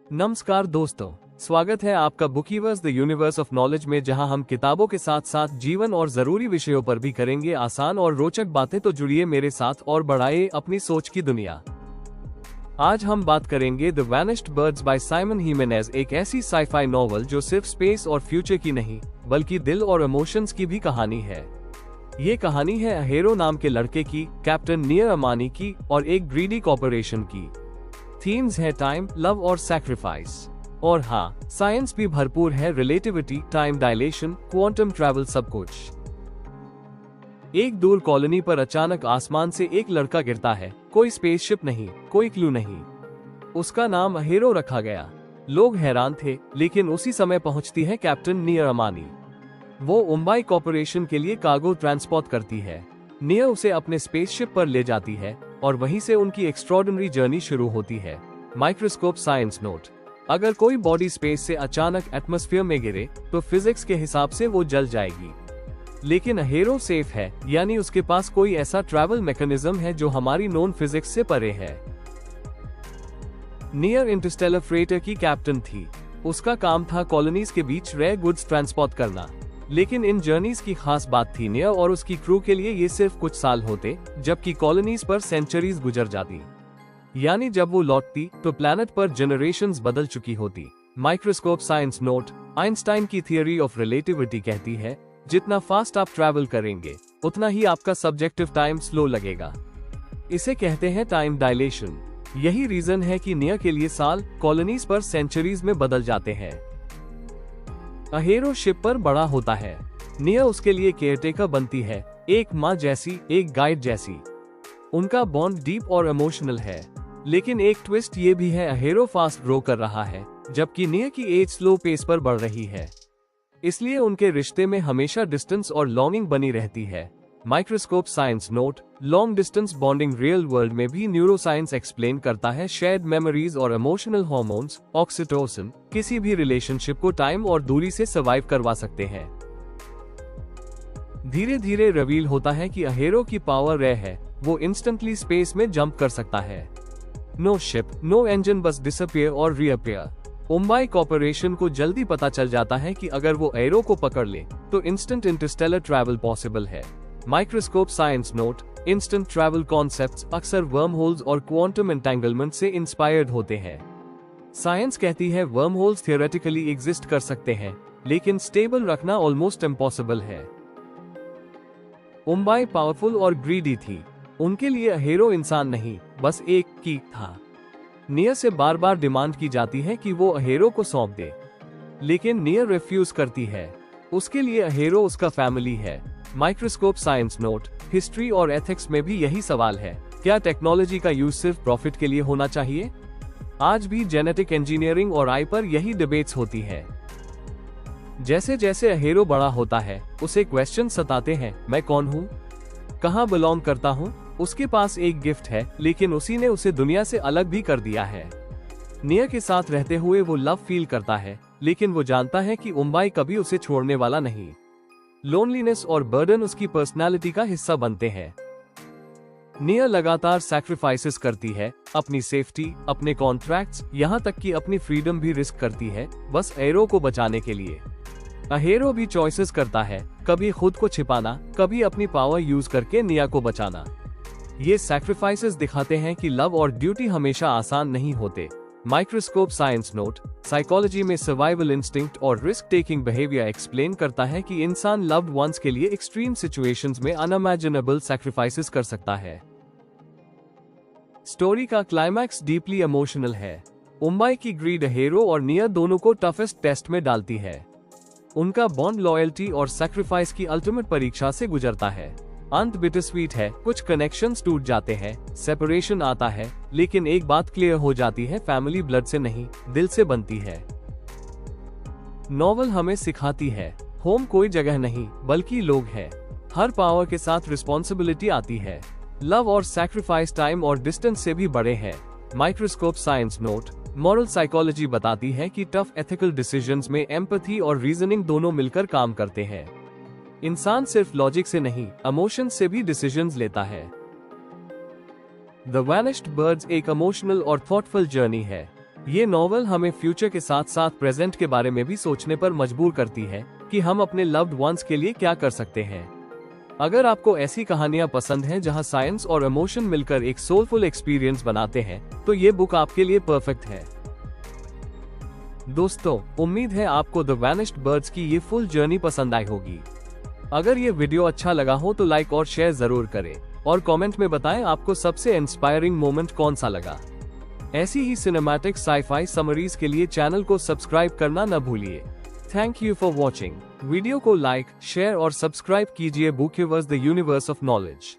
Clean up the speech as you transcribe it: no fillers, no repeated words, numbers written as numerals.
नमस्कार दोस्तों, स्वागत है आपका बुकीवर्स द यूनिवर्स ऑफ नॉलेज में, जहां हम किताबों के साथ साथ जीवन और जरूरी विषयों पर भी करेंगे आसान और रोचक बातें। तो जुड़िए मेरे साथ और बढ़ाइए अपनी सोच की दुनिया। आज हम बात करेंगे the vanished birds by Simon Jimenez, एक ऐसी साइफाई नॉवल जो सिर्फ स्पेस और फ्यूचर की नहीं बल्कि दिल और इमोशंस की भी कहानी है। ये कहानी है अहेरो नाम के लड़के की, कैप्टन नियर अमानी की और एक ग्रीडी कॉर्पोरेशन की। थीम्स है टाइम, लव और सैक्रिफाइस। और हाँ, साइंस भी भरपूर है, relativity, time dilation, quantum travel, सब कुछ। एक दूर कॉलोनी पर अचानक आसमान से एक लड़का गिरता है। कोई स्पेसशिप नहीं, कोई क्लू नहीं। उसका नाम अहेरो रखा गया। लोग हैरान थे, लेकिन उसी समय पहुंचती है कैप्टन नियर अमानी। वो मुंबई कॉर्पोरेशन के लिए कार्गो ट्रांसपोर्ट करती है। नियर उसे अपने स्पेसशिप पर ले जाती है और वहीं से उनकी एक्स्ट्रॉर्डिनरी जर्नी शुरू होती है। माइक्रोस्कोप साइंस नोट: अगर कोई बॉडी स्पेस से अचानक एटमॉस्फेयर में गिरे तो फिजिक्स के हिसाब से वो जल जाएगी, लेकिन अहेरो सेफ है, यानी उसके पास कोई ऐसा ट्रैवल मैकेनिज्म है जो हमारी नॉन फिजिक्स से परे है। नियर इंटरस्टेलर फ्रेटर की कैप्टन थी। उसका काम था कॉलोनीज के बीच रेयर गुड्स ट्रांसपोर्ट करना। लेकिन इन जर्नीज की खास बात थी, नियर और उसकी क्रू के लिए ये सिर्फ कुछ साल होते, जबकि कॉलोनीज पर सेंचुरीज गुजर जाती। यानी जब वो लौटती तो प्लैनेट पर जनरेशंस बदल चुकी होती। माइक्रोस्कोप साइंस नोट: आइंस्टाइन की थियरी ऑफ रिलेटिविटी कहती है, जितना फास्ट आप ट्रैवल करेंगे उतना ही आपका सब्जेक्टिव टाइम स्लो लगेगा। इसे कहते हैं टाइम डायलेशन। यही रीजन है कि नियर के लिए साल कॉलोनीज पर सेंचुरीज में बदल जाते हैं। अहेरो शिप पर बड़ा होता है। नियर उसके लिए केयरटेकर बनती है, एक माँ जैसी, एक गाइड जैसी। उनका बॉन्ड डीप और इमोशनल है। लेकिन एक ट्विस्ट ये भी है, अहेरो फास्ट ग्रो कर रहा है जबकि नियर की एज स्लो पेस पर बढ़ रही है। इसलिए उनके रिश्ते में हमेशा डिस्टेंस और लॉन्गिंग बनी रहती है। Microscope science note: long distance bonding real world में भी न्यूरोसाइंस एक्सप्लेन करता है। शेयर्ड मेमोरीज और इमोशनल हार्मोन्स ऑक्सीटोसिन किसी भी रिलेशनशिप को टाइम और दूरी से सर्वाइव करवा सकते हैं। धीरे धीरे रिवील होता है कि अहेरो की पावर रेयर है, वो इंस्टेंटली स्पेस में जंप कर सकता है। नो शिप, नो इंजन, बस डिसअपियर और रीअपियर। मुंबई कॉर्पोरेशन को जल्दी पता चल जाता है कि अगर वो अहेरो को पकड़ ले तो इंस्टेंट इंटरस्टेलर ट्रैवल पॉसिबल है। Microscope science note: instant travel concepts अक्सर वर्म होल्स और क्वांटम एंटेंगलमेंट से इंस्पायर्ड होते हैं। साइंस कहती है वर्म होल्स थियोरेटिकली एग्जिस्ट कर सकते हैं, लेकिन स्टेबल रखना ऑलमोस्ट इम्पॉसिबल है। मुंबई पावरफुल और ग्रीडी थी। उनके लिए अहेरो इंसान नहीं, बस एक की था। नियर से बार बार डिमांड की जाती है कि वो अहेरो को सौंप दे, लेकिन नियर रिफ्यूज करती है। उसके लिए अहेरो उसका फैमिली है। माइक्रोस्कोप साइंस नोट: हिस्ट्री और एथिक्स में भी यही सवाल है, क्या टेक्नोलॉजी का यूज सिर्फ प्रॉफिट के लिए होना चाहिए? आज भी जेनेटिक इंजीनियरिंग और आई पर यही डिबेट्स होती है। जैसे जैसे अहेरो बड़ा होता है, उसे क्वेश्चन सताते हैं, मैं कौन हूँ, कहाँ बिलोंग करता हूँ। उसके पास एक गिफ्ट है, लेकिन उसी ने उसे दुनिया से अलग भी कर दिया है। नियर के साथ रहते हुए वो लव फील करता है, लेकिन वो जानता है कि मुंबई कभी उसे छोड़ने वाला नहीं। लोनलीनेस और बर्डन उसकी पर्सनालिटी का हिस्सा बनते हैं। नियर लगातार सैक्रिफाइसेस करती है, अपनी सेफ्टी, अपने कॉन्ट्रैक्ट्स, यहाँ तक कि अपनी फ्रीडम भी रिस्क करती है, बस अहेरो को बचाने के लिए। अहेरो भी चॉइसेस करता है, कभी खुद को छिपाना, कभी अपनी पावर यूज करके नियर को बचाना। ये सैक्रिफाइसेस दिखाते हैं कि लव और ड्यूटी हमेशा आसान नहीं होते। माइक्रोस्कोप साइंस नोट: साइकोलॉजी में सर्वाइवल इंस्टिंक्ट और रिस्क टेकिंग बिहेवियर एक्सप्लेन करता है कि इंसान लव्ड वंस के लिए एक्सट्रीम सिचुएशंस में अनइमेजिनेबल सैक्रिफाइसेस कर सकता है। स्टोरी का क्लाइमैक्स डीपली इमोशनल है। मुंबई की ग्रीड अहेरो और नियर दोनों को टफेस्ट टेस्ट में डालती है। उनका बॉन्ड लॉयल्टी और सैक्रिफाइस की अल्टीमेट परीक्षा से गुजरता है। अंत बिटरस्वीट है, कुछ कनेक्शंस टूट जाते हैं, सेपरेशन आता है, लेकिन एक बात क्लियर हो जाती है, फैमिली ब्लड से नहीं, दिल से बनती है। नॉवल हमें सिखाती है, होम कोई जगह नहीं बल्कि लोग हैं। हर पावर के साथ रिस्पॉन्सिबिलिटी आती है। लव और सैक्रिफाइस टाइम और डिस्टेंस से भी बड़े हैं। Microscope science note: moral psychology बताती है कि टफ एथिकल डिसीजंस में एम्पैथी और रीजनिंग दोनों मिलकर काम करते हैं। इंसान सिर्फ लॉजिक से नहीं, इमोशन से भी डिसीजंस लेता है। द वैनिश्ड बर्ड्स एक इमोशनल और थॉटफुल जर्नी है। ये नॉवल हमें फ्यूचर के साथ साथ प्रेजेंट के बारे में भी सोचने पर मजबूर करती है कि हम अपने लव्ड वंस के लिए क्या कर सकते हैं। अगर आपको ऐसी कहानियां पसंद हैं जहां साइंस और इमोशन मिलकर एक सोलफुल एक्सपीरियंस बनाते हैं, तो ये बुक आपके लिए परफेक्ट है। दोस्तों, उम्मीद है आपको द वैनिश्ड बर्ड्स की ये फुल जर्नी पसंद आई होगी। अगर ये वीडियो अच्छा लगा हो तो लाइक और शेयर जरूर करें और कमेंट में बताएं आपको सबसे इंस्पायरिंग मोमेंट कौन सा लगा। ऐसी ही सिनेमैटिक साईफाई समरीज के लिए चैनल को सब्सक्राइब करना न भूलिए। Thank you for watching. Video को लाइक, शेयर और सब्सक्राइब कीजिए बुकयूवर्स द यूनिवर्स ऑफ नॉलेज।